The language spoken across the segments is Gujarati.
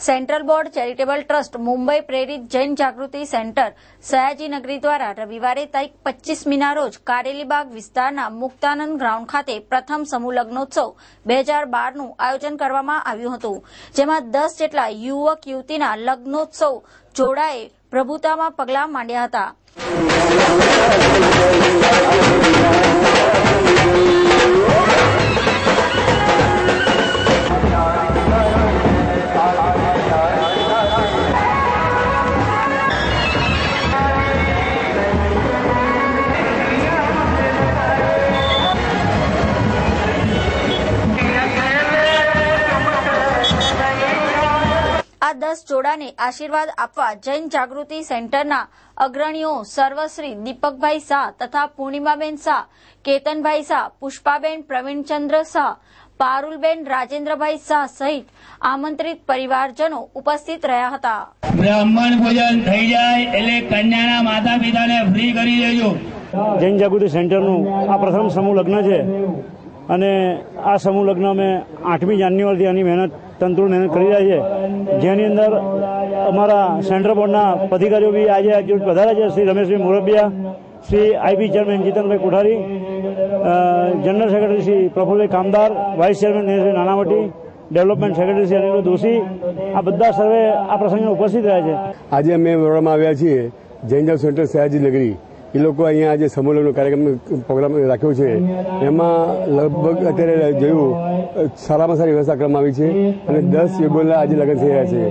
Central board charitable trust Mumbai પ્રેરિત જૈન જાગૃતિ સેન્ટર સયાજીનગરી દ્વારા રવિવારે તારીખ 25 મીના રોજ કારેલીબાગ વિસ્તારના મુક્તાનંદ ગ્રાઉન્ડ ખાતે પ્રથમ સમૂહ લગ્નોત્સવ 2012નું આયોજન કરવામાં આવ્યું હતું, જેમાં 10 જેટલા યુવક યુવતીના લગ્નોત્સવ જોડાએ પ્રભુતામાં પગલાં માંડ્યા હતા. આ 10 જોડાને આશીર્વાદ આપવા જૈન જાગૃતિ સેન્ટરના અગ્રણીઓ સર્વશ્રી દીપકભાઈ શાહ તથા પૂર્ણિમાબેન શાહ, કેતનભાઈ શાહ, પુષ્પાબેન પ્રવીણચંદ્ર શાહ, પારુલબેન રાજેન્દ્રભાઈ શાહ સહિત આમંત્રિત પરિવારજનો ઉપસ્થિત રહ્યા હતા. બ્રાહ્મણ ભોજન થઈ જાય એટલે કન્યાના માતા પિતાને ફ્રી કરી દેજો. જૈન જાગૃતિ સેન્ટરનું આ પ્રથમ સમૂહ લગ્ન છે અને આ સમૂહ લગ્ન અમે 8મી જાન્યુઆરીથી આની તંતુર મહેનત કરી રહ્યા છે, જેની અંદર અમારા સેન્ટ્રલ બોર્ડના અધિકારીઓ બી આજે પધાર્યા છે. Shri Rameshbhai Morbia, Shri IP chairman Jitanbhai Kothari, general secretary Shri Prafulbhai Kamdar, vice chairman Dineshbhai Nanavati, development secretary Shri Anil Doshi, આ બધા સર્વે આ પ્રસંગે ઉપસ્થિત રહ્યા છે. આજે અમે વડોદરામાં આવ્યા છીએ જૈન જાગૃતિ સેન્ટર સયાજીનગરી. એ લોકો અહીંયા આજે સમૂહ લગ્નનો પ્રોગ્રામ રાખ્યો છે. એમાં લગભગ અત્યારે જોયું સારામાં સારી વ્યવસ્થા કરવામાં આવી છે અને 10 યુગોના આજે લગ્ન થઈ રહ્યા છે.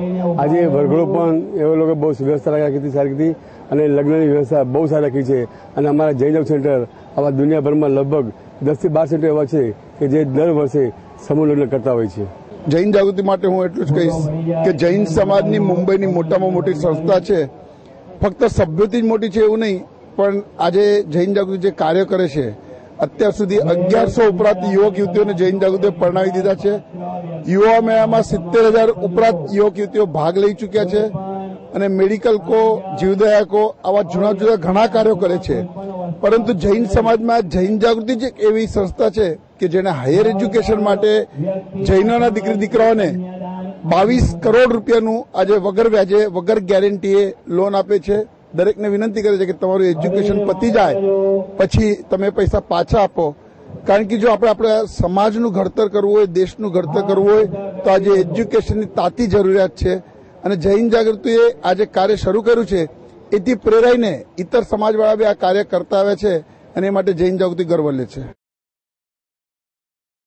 આજે વરઘોડો પણ એવો લોકો બહુ વ્યવસ્થા રાખી હતી, સારી હતી અને લગ્નની વ્યવસ્થા બહુ સારી રાખી છે. અને અમારા જૈન જાગૃતિ સેન્ટર આવા દુનિયાભરમાં લગભગ 10 થી 12 સેન્ટર એવા છે કે જે દર વર્ષે સમૂહ લગ્ન કરતા હોય છે. જૈન જાગૃતિ માટે હું એટલું જ કહીશ કે જૈન સમાજની મુંબઈની મોટામાં મોટી સંસ્થા છે. ફક્ત સભ્યોથી જ મોટી છે એવું નહીં, પણ આજે જૈન જાગૃતિ જે કાર્ય કરે છે, અત્યાર સુધી 1100 ઉપરાંત યુવક યુવતીઓને જૈન જાગૃતિએ પરણાવી દીધા છે. યુવા મેળામાં 70,000 ઉપરાંત યુવક યુવતીઓ ભાગ લઈ ચૂક્યા છે અને મેડિકલ કો, જીવદયા કો આવા જુદા જુદા ઘણા કાર્યો કરે છે. પરંતુ જૈન સમાજમાં જૈન જાગૃતિ જ એક એવી સંસ્થા છે કે જેને હાયર એજ્યુકેશન માટે જૈનોના દીકરી દીકરાઓને 22 કરોડ રૂપિયાનું આજે વગર વ્યાજે વગર ગેરંટીએ લોન આપે છે. દરેકને વિનંતી કરે છે કે તમારું એજ્યુકેશન પતી જાય પછી તમે પૈસા પાછા આપો, કારણ કે જો આપણે સમાજનું ઘડતર કરવું હોય, દેશનું ઘડતર કરવું હોય તો આજે એજ્યુકેશનની તાતી જરૂરિયાત છે. અને જૈન જાગૃતિએ આજે કાર્ય શરૂ કર્યું છે, એથી પ્રેરાઈને ઇતર સમાજવાળા બી આ કાર્ય કરતા આવ્યા છે અને એ માટે જૈન જાગૃતિ ગર્વ લે છે.